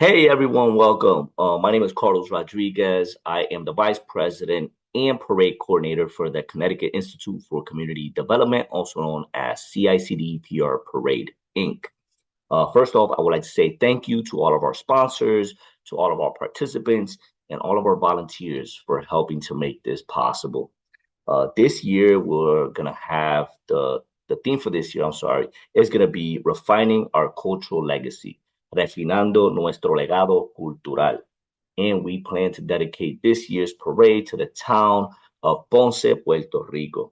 Hey everyone, welcome. My name is Carlos Rodriguez. I am the Vice President and Parade Coordinator for the Connecticut Institute for Community Development, also known as CICD-PR Parade, Inc. First off, I would like to say thank you to all of our sponsors, to all of our participants, and all of our volunteers for helping to make this possible. This year, we're going to have the theme for this year, I'm sorry, is going to be refining our cultural legacy, refinando nuestro legado cultural. And we plan to dedicate this year's parade to the town of Ponce, Puerto Rico.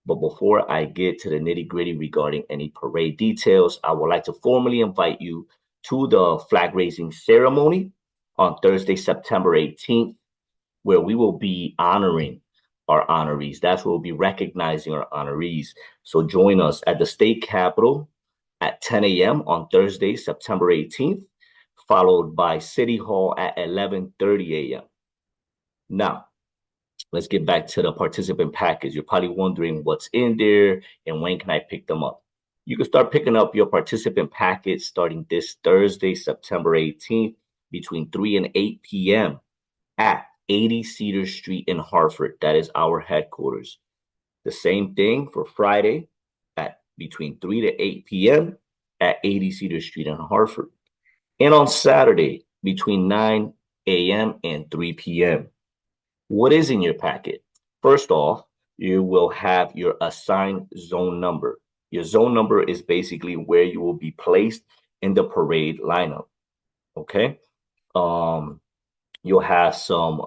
But before I get to the nitty gritty regarding any parade details, I would like to formally invite you to the flag raising ceremony on Thursday, September 18th, where we will be honoring our honorees. That's where we'll be recognizing our honorees. So join us at the state capitol at 10 a.m. on Thursday, September 18th, followed by City Hall at 11:30 a.m. Now, let's get back to the participant package. You're probably wondering what's in there and when can I pick them up? You can start picking up your participant package starting this Thursday, September 18th, between 3 and 8 p.m. at 80 Cedar Street in Hartford. That is our headquarters. The same thing for Friday at between 3 to 8 p.m. at 80 Cedar Street in Hartford. And on Saturday between 9 a.m. and 3 p.m. What is in your packet? First off, you will have your assigned zone number. Your zone number is basically where you will be placed in the parade lineup. Okay. Um, You'll have some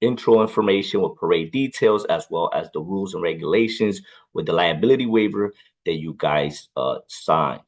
intro information with parade details, as well as the rules and regulations with the liability waiver that you guys signed.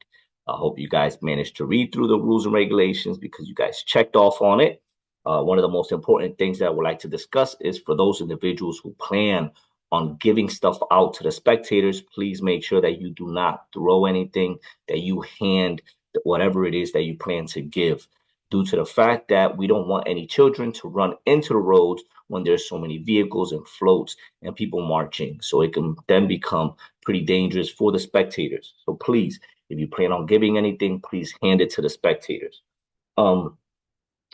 I hope you guys managed to read through the rules and regulations because you guys checked off on it. One of the most important things that I would like to discuss is for those individuals who plan on giving stuff out to the spectators, please make sure that you do not throw anything, that you hand whatever it is that you plan to give, due to the fact that we don't want any children to run into the roads when there's so many vehicles and floats and people marching. So it can then become pretty dangerous for the spectators. So please, if you plan on giving anything, please hand it to the spectators. Um,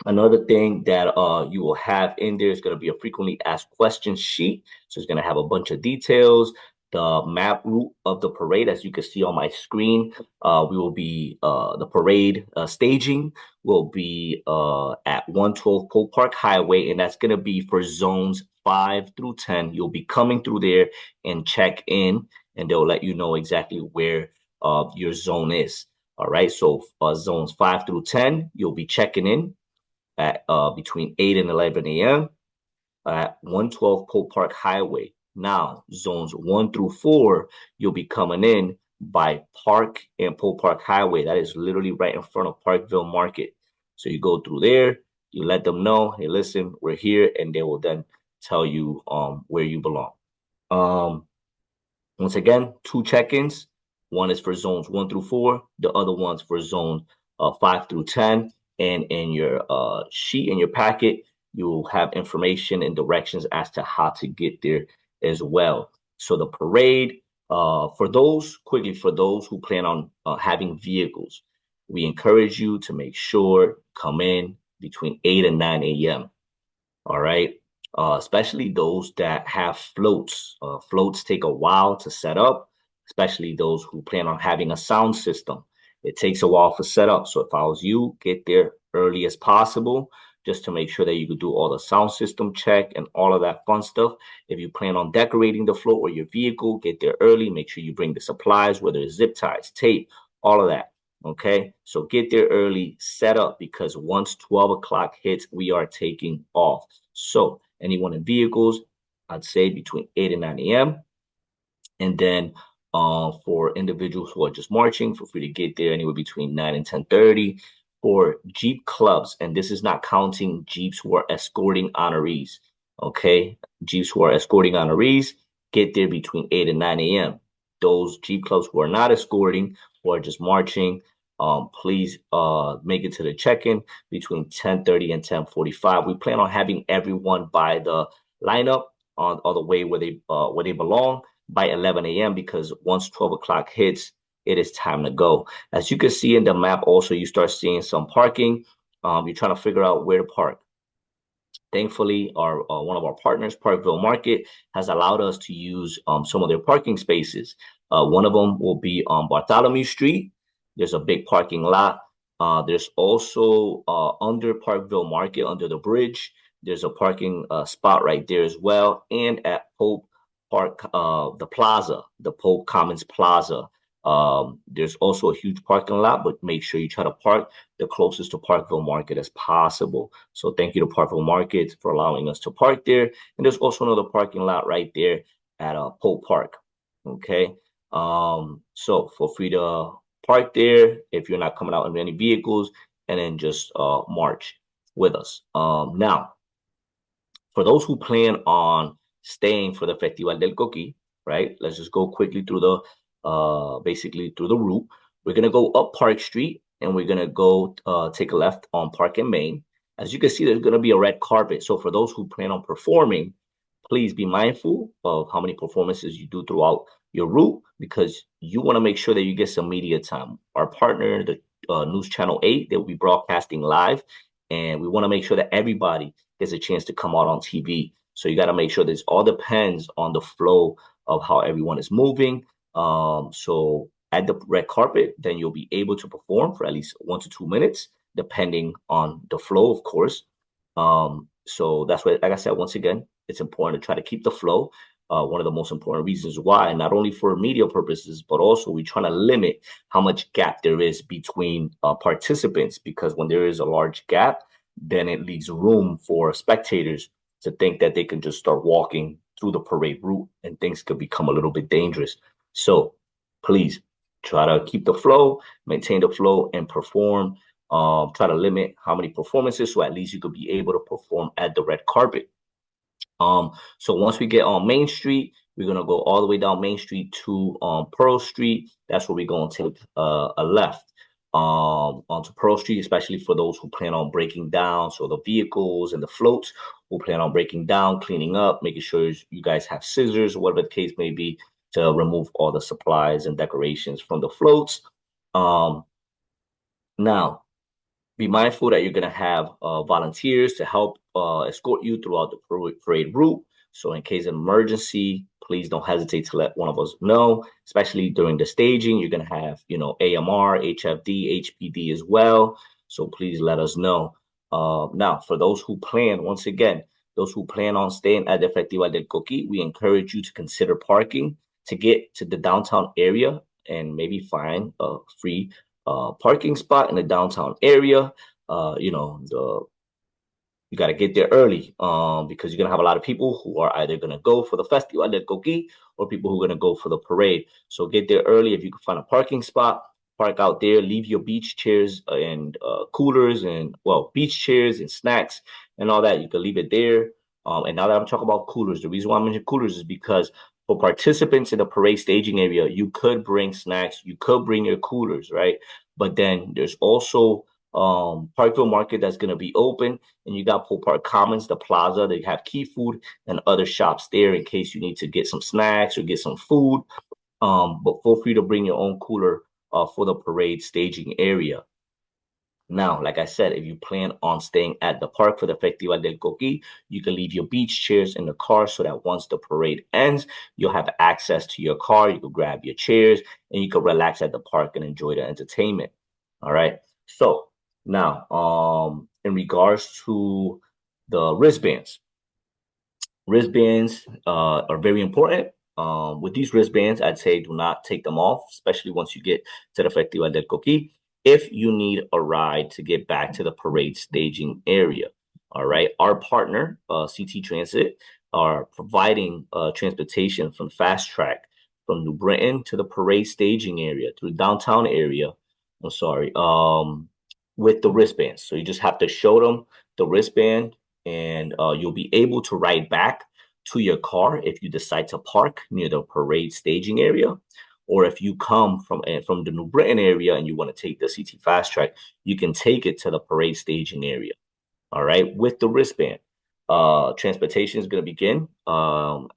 Another thing that you will have in there is going to be a frequently asked questions sheet. So it's going to have a bunch of details, the map route of the parade, as you can see on my screen. We will be the parade staging will be at 112 Cole Park Highway, and that's going to be for zones 5 through 10. You'll be coming through there and check in, and they'll let you know exactly where your zone is. All right, so zones 5 through 10, you'll be checking in at between 8 and 11 a.m. at 112 Cole Park Highway. Now, zones 1 through 4, you'll be coming in by Park and Pole Park Highway. That is literally right in front of Parkville Market. So you go through there, you let them know, hey, listen, we're here, and they will then tell you where you belong. Um, Once again, two check-ins. One is for zones 1 through 4. The other one's for zone 5 through 10. And in your sheet in your packet, you will have information and directions as to how to get there as well. So the parade, for those who plan on having vehicles, we encourage you to make sure come in between 8 and 9 a.m. All right. Especially those that have floats. Floats take a while to set up, especially those who plan on having a sound system. It takes a while for setup. So if I was you, get there early as possible just to make sure that you could do all the sound system check and all of that fun stuff. If you plan on decorating the float or your vehicle, get there early. Make sure you bring the supplies, whether it's zip ties, tape, all of that. Okay, so get there early, set up, because once 12 o'clock hits, we are taking off. So anyone in vehicles, I'd say between 8 and 9 a.m. And then for individuals who are just marching, feel free to get there anywhere between 9 and 10:30. For Jeep clubs, and this is not counting Jeeps who are escorting honorees, okay? Jeeps who are escorting honorees, get there between 8 and 9 a.m. Those Jeep clubs who are not escorting, who are just marching, please make it to the check-in between 10:30 and 10:45. We plan on having everyone by the lineup on all the way where they belong by 11 a.m. because once 12 o'clock hits, it is time to go. As you can see in the map, also you start seeing some parking you're trying to figure out where to park. Thankfully, our one of our partners, Parkville Market, has allowed us to use some of their parking spaces. One of them will be on Bartholomew Street. There's a big parking lot. There's also under Parkville Market, under the bridge, there's a parking spot right there as well. And at Pope Park, the plaza, the Pope Commons Plaza, there's also a huge parking lot, but make sure you try to park the closest to Parkville Market as possible. So thank you to Parkville Market for allowing us to park there. And there's also another parking lot right there at Pope Park. Okay. So feel free to park there if you're not coming out in any vehicles, and then just march with us. Now, for those who plan on staying for the Festival del Coqui, right? Let's just go quickly through the basically through the route. We're gonna go up Park Street and we're gonna go take a left on Park and Main. As you can see, there's gonna be a red carpet. So for those who plan on performing, please be mindful of how many performances you do throughout your route, because you want to make sure that you get some media time. Our partner, the News Channel 8, they will be broadcasting live, and we want to make sure that everybody gets a chance to come out on TV. So you got to make sure this all depends on the flow of how everyone is moving. So at the red carpet, then you'll be able to perform for at least 1 to 2 minutes, depending on the flow, of course. So that's why, like I said, once again, it's important to try to keep the flow. One of the most important reasons why, not only for media purposes, but also we're trying to limit how much gap there is between participants, because when there is a large gap, then it leaves room for spectators to think that they can just start walking through the parade route, and things could become a little bit dangerous. So please try to keep the flow, maintain the flow, and perform. Try to limit how many performances, so at least you could be able to perform at the red carpet. So once we get on Main Street, we're gonna go all the way down Main Street to Pearl Street. That's where we're gonna take a left onto Pearl Street, especially for those who plan on breaking down. So the vehicles and the floats who plan on breaking down, cleaning up, making sure you guys have scissors, whatever the case may be, to remove all the supplies and decorations from the floats. Now, be mindful that you're going to have volunteers to help escort you throughout the parade route. So in case of emergency, please don't hesitate to let one of us know, especially during the staging. You're going to have, AMR, HFD, HPD as well. So please let us know. Now, for those who plan, once again, those who plan on staying at the Festival del Coqui, we encourage you to consider parking to get to the downtown area and maybe find a free parking spot in the downtown area. You got to get there early because you're going to have a lot of people who are either going to go for the Festival del Coqui or people who are going to go for the parade. So get there early. If you can find a parking spot, park out there, leave your beach chairs and coolers and, beach chairs and snacks and all that. You can leave it there. And now that I'm talking about coolers, the reason why I mentioned coolers is because for participants in the parade staging area, you could bring snacks, you could bring your coolers, right? But then there's also Parkville Market that's going to be open, and you got Pope Park Commons, the plaza. They have Key Food and other shops there in case you need to get some snacks or get some food. But feel free to bring your own cooler for the parade staging area. Now, like I said, if you plan on staying at the park for the Festival del Coqui, you can leave your beach chairs in the car so that once the parade ends, you'll have access to your car. You can grab your chairs and you can relax at the park and enjoy the entertainment. All right. So now, in regards to the wristbands, are very important. With these wristbands, I'd say do not take them off, especially once you get to the Festival del Coqui, if you need a ride to get back to the parade staging area. All right. Our partner, CT Transit, are providing transportation from Fast Track from New Britain to the parade staging area, to the downtown area. I'm sorry, with the wristbands. So you just have to show them the wristband, and you'll be able to ride back to your car if you decide to park near the parade staging area. Or if you come from the New Britain area and you want to take the CT Fast Track, you can take it to the parade staging area. All right, with the wristband. Transportation is going to begin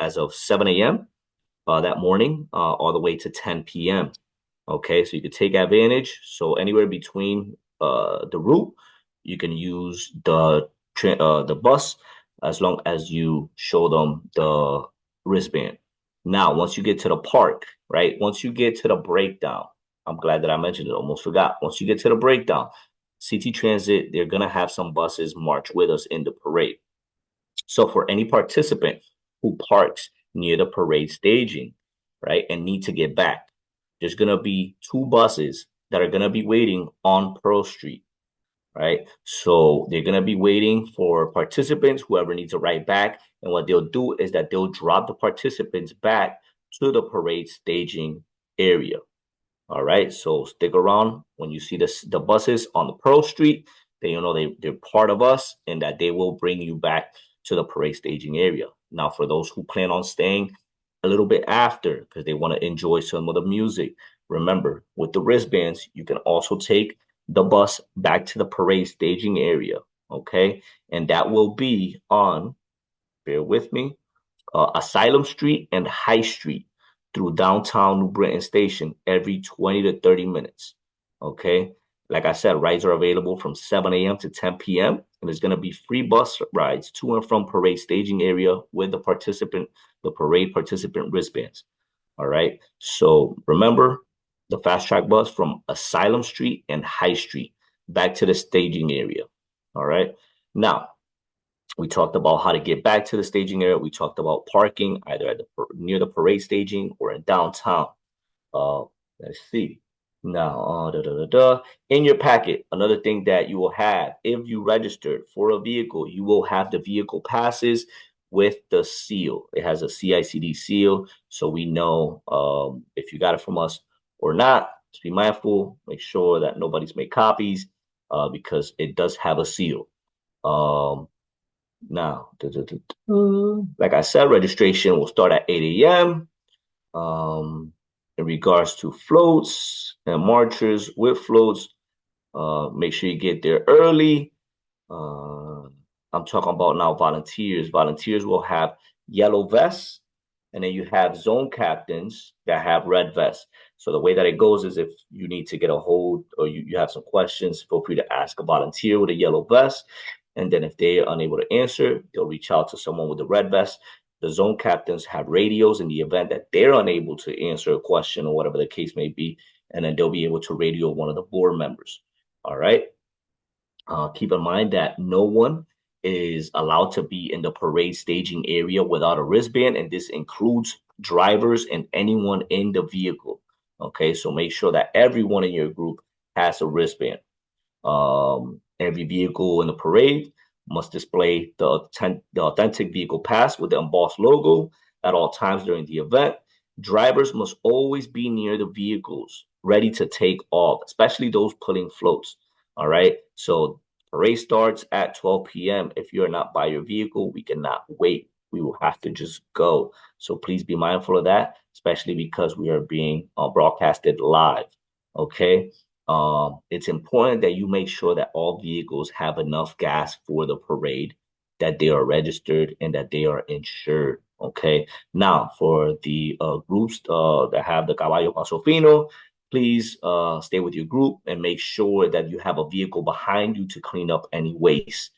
as of 7 a.m. That morning, all the way to 10 p.m. Okay, so you could take advantage. So anywhere between the route, you can use the bus as long as you show them the wristband. Now, once you get to the park, right? Once you get to the breakdown, I'm glad that I mentioned it, almost forgot. Once you get to the breakdown, CT Transit, they're going to have some buses march with us in the parade. So for any participant who parks near the parade staging, right, and need to get back, there's going to be two buses that are going to be waiting on Pearl Street, right? So they're going to be waiting for participants, whoever needs a ride back. And what they'll do is that they'll drop the participants back to the parade staging area. All right, so stick around. When you see the buses on the Pearl Street, then you know they're part of us and that they will bring you back to the parade staging area. Now, for those who plan on staying a little bit after because they want to enjoy some of the music, remember, with the wristbands, you can also take the bus back to the parade staging area, okay? And that will be on, bear with me, Asylum Street and High Street through downtown New Britain Station every 20 to 30 minutes. Okay. Like I said, rides are available from 7 a.m. to 10 p.m. And there's going to be free bus rides to and from parade staging area with the parade participant wristbands. All right. So remember the fast track bus from Asylum Street and High Street back to the staging area. All right. Now, we talked about how to get back to the staging area. We talked about parking either at near the parade staging or in downtown. Let's see. Now, in your packet, another thing that you will have if you registered for a vehicle, you will have the vehicle passes with the seal. It has a CICD seal, so we know if you got it from us or not. Just be mindful. Make sure that nobody's made copies because it does have a seal. Now, like I said, registration will start at 8 a.m. In regards to floats and marchers with floats, make sure you get there early. I'm talking about now volunteers. Volunteers will have yellow vests, and then you have zone captains that have red vests. So the way that it goes is if you need to get a hold or you have some questions, feel free to ask a volunteer with a yellow vest. And then if they are unable to answer, they'll reach out to someone with the red vest. The zone captains have radios in the event that they're unable to answer a question or whatever the case may be. And then they'll be able to radio one of the board members. All right. Keep in mind that no one is allowed to be in the parade staging area without a wristband. And this includes drivers and anyone in the vehicle. Okay. So make sure that everyone in your group has a wristband. Every vehicle in the parade must display the authentic vehicle pass with the embossed logo at all times during the event. Drivers must always be near the vehicles, ready to take off, especially those pulling floats. All right. So parade starts at 12 p.m. If you're not by your vehicle, we cannot wait. We will have to just go. So please be mindful of that, especially because we are being broadcasted live. Okay. It's important that you make sure that all vehicles have enough gas for the parade, that they are registered, and that they are insured. Okay. Now, for the groups that have the Caballo Paso Fino, please stay with your group and make sure that you have a vehicle behind you to clean up any waste.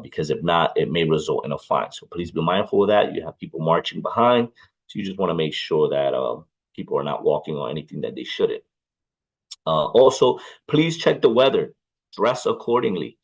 Because if not, it may result in a fine. So please be mindful of that. You have people marching behind. So you just want to make sure that people are not walking on anything that they shouldn't. Also, please check the weather, dress accordingly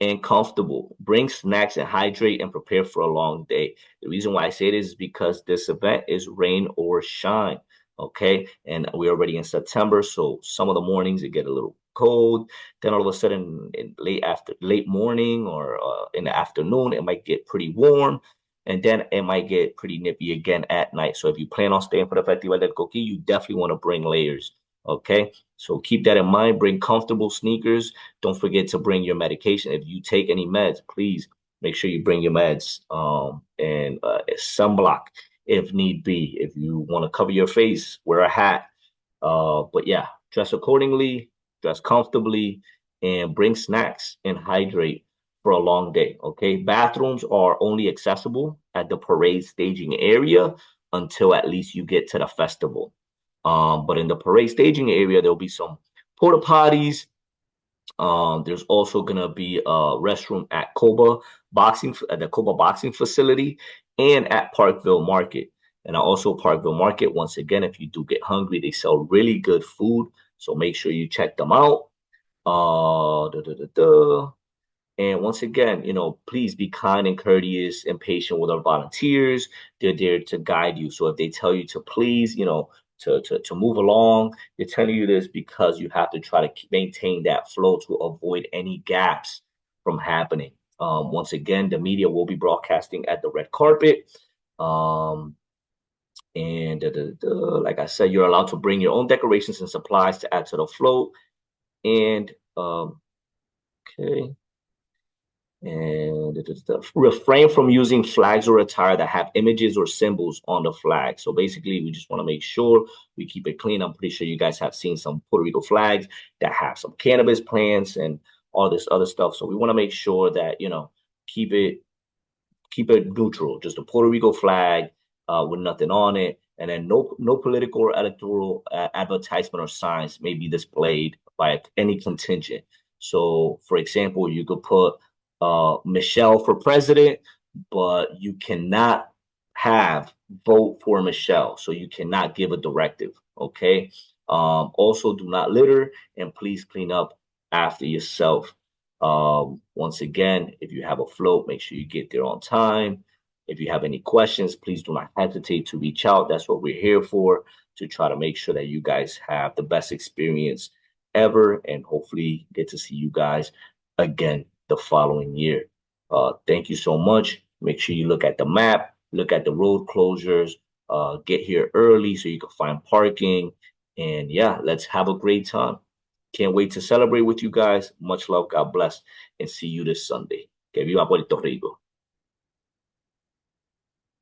and comfortable. Bring snacks and hydrate and prepare for a long day. The reason why I say this is because this event is rain or shine. Okay. And we're already in September. So some of the mornings it get a little cold. Then all of a sudden in late morning or in the afternoon, it might get pretty warm. And then it might get pretty nippy again at night. So if you plan on staying for the Festival del Coqui, you definitely want to bring layers. Okay. So keep that in mind. Bring comfortable sneakers. Don't forget to bring your medication. If you take any meds, please make sure you bring your meds and sunblock if need be. If you want to cover your face, wear a hat. But yeah, dress accordingly, dress comfortably, and bring snacks and hydrate for a long day. Okay. Bathrooms are only accessible at the parade staging area until at least you get to the festival. But in the parade staging area, there'll be some porta potties There's also gonna be a restroom at the Koba boxing facility, and at Parkville Market. And also Parkville Market, once again, if you do get hungry, they sell really good food. So make sure you check them out. Da, da, da, da. And once again, please be kind and courteous and patient with our volunteers. They're there to guide you. So if they tell you to please, to move along, they're telling you this because you have to try to maintain that flow to avoid any gaps from happening. Once again, the media will be broadcasting at the red carpet. Um, and like I said, you're allowed to bring your own decorations and supplies to add to the float. And okay. And refrain from using flags or attire that have images or symbols on the flag. So basically, we just want to make sure we keep it clean. I'm pretty sure you guys have seen some Puerto Rico flags that have some cannabis plants and all this other stuff. So we want to make sure that keep it neutral, just a Puerto Rico flag with nothing on it, and then no political or electoral advertisement or signs may be displayed by any contingent. So, for example, you could put Michelle for president, but you cannot have vote for Michelle. So you cannot give a directive. Okay. Also, do not litter and please clean up after yourself. Once again, if you have a float, make sure you get there on time. If you have any questions, please do not hesitate to reach out. That's what we're here for, to try to make sure that you guys have the best experience ever and hopefully get to see you guys again the following year. Thank you so much. Make sure you look at the map, look at the road closures, get here early so you can find parking. And yeah, let's have a great time. Can't wait to celebrate with you guys. Much love. God bless. And see you this Sunday. Que viva Puerto Rico.